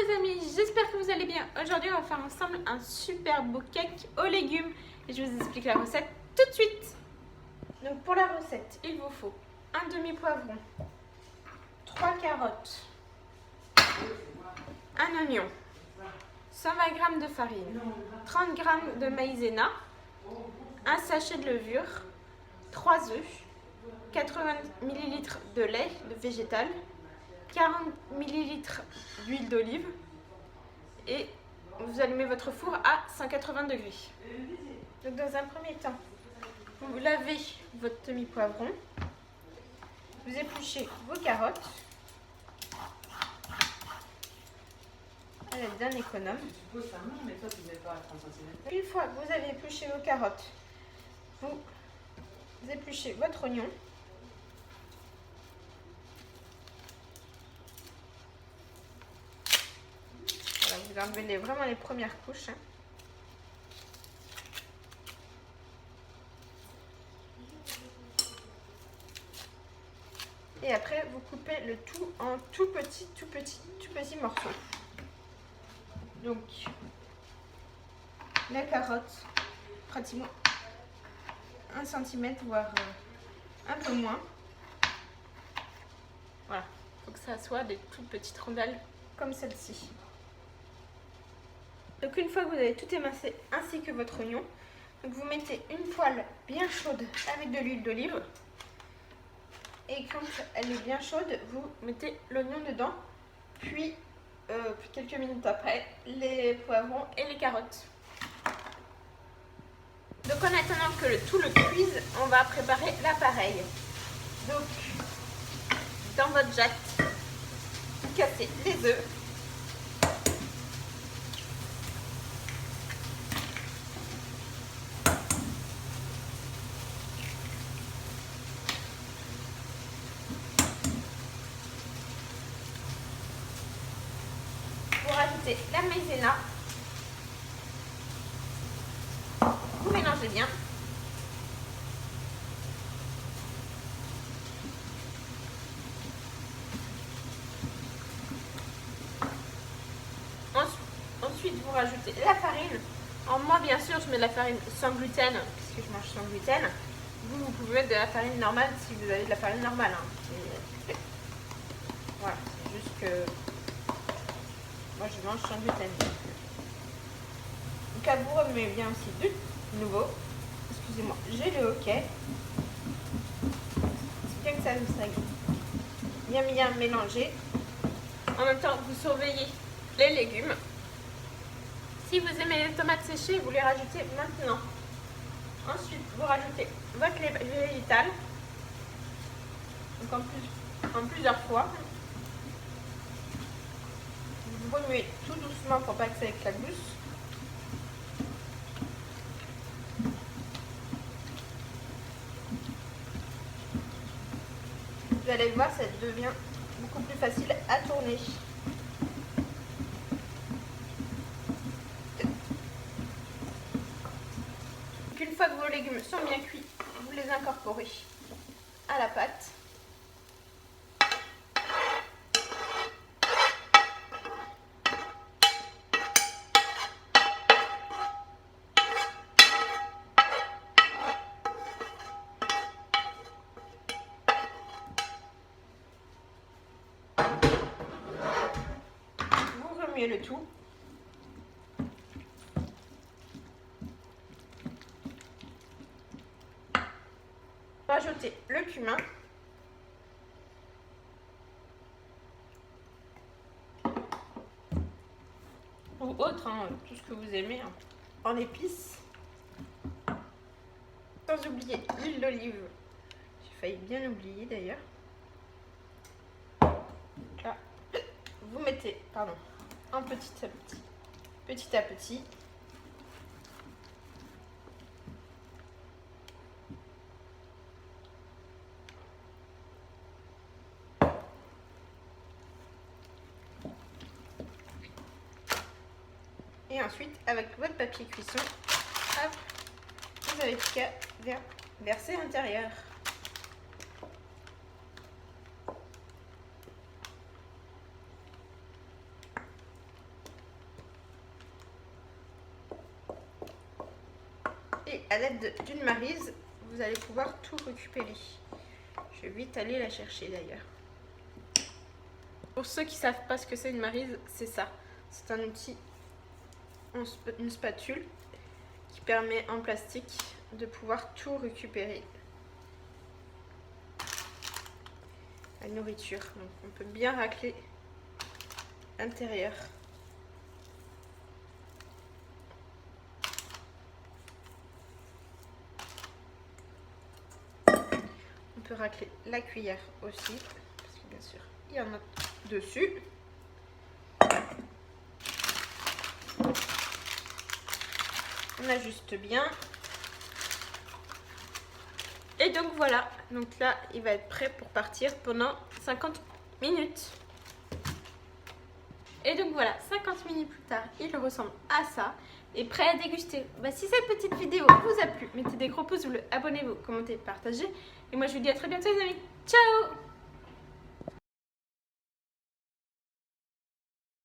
les amis, j'espère que vous allez bien. Aujourd'hui on va faire ensemble un super beau cake aux légumes et je vous explique la recette tout de suite. Donc pour la recette, il vous faut un demi-poivron, 3 carottes, un oignon, 120 g de farine, 30 g de maïzena, un sachet de levure, 3 œufs, 80 ml de lait végétal, 40 ml d'huile d'olive et vous allumez votre four à 180 degrés. Donc dans un premier temps, vous lavez votre demi-poivron, vous épluchez vos carottes à l'aide d'un économe. Une fois que vous avez épluché vos carottes, vous épluchez votre oignon. Voilà, vous enlevez vraiment les premières couches. Et après, vous coupez le tout en tout petits morceaux. Donc, la carotte, pratiquement 1 cm, voire un peu moins. Voilà, il faut que ça soit des toutes petites rondelles comme celle-ci. Donc une fois que vous avez tout émincé, ainsi que votre oignon, donc vous mettez une poêle bien chaude avec de l'huile d'olive. Et quand elle est bien chaude, vous mettez l'oignon dedans, puis quelques minutes après, les poivrons et les carottes. Donc en attendant que tout le cuise, on va préparer l'appareil. Donc dans votre jatte, vous cassez les œufs. Vous rajoutez la maïzena. Vous mélangez bien. Ensuite, vous rajoutez la farine. Moi, bien sûr, je mets de la farine sans gluten, puisque je mange sans gluten. Vous pouvez mettre de la farine normale si vous avez de la farine normale. Voilà, c'est juste que moi, je mange sans gluten. Donc, vous remuez bien aussi de nouveau. Excusez-moi, j'ai le hoquet. C'est bien que ça soit bien mélangé. En même temps, vous surveillez les légumes. Si vous aimez les tomates séchées, vous les rajoutez maintenant. Ensuite, vous rajoutez votre lait végétal, donc en plusieurs fois. Vous remuez tout doucement pour pas que ça éclabousse. Vous allez voir, ça devient beaucoup plus facile à tourner. Une fois que vos légumes sont bien cuits, vous les incorporez à la pâte. Vous remuez le tout. Rajoutez le cumin. Ou autre, tout ce que vous aimez en épices. Sans oublier l'huile d'olive. J'ai failli bien oublier d'ailleurs. Là, vous mettez, en petit à petit. Et ensuite, avec votre papier cuisson, hop, vous avez qu'à verser à l'intérieur. Et à l'aide d'une maryse, vous allez pouvoir tout récupérer. Je vais vite aller la chercher d'ailleurs. Pour ceux qui ne savent pas ce que c'est une maryse, c'est ça. C'est un outil, une spatule qui permet en plastique de pouvoir tout récupérer. La nourriture, donc on peut bien racler l'intérieur. On peut racler la cuillère aussi, parce que bien sûr il y en a dessus. On ajuste bien. Et donc voilà, donc là il va être prêt pour partir pendant 50 minutes. Et donc voilà, 50 minutes plus tard, il ressemble à ça. Et prêt à déguster. Si cette petite vidéo vous a plu, mettez des gros pouces bleus, abonnez-vous, commentez, partagez. Et moi je vous dis à très bientôt les amis. Ciao!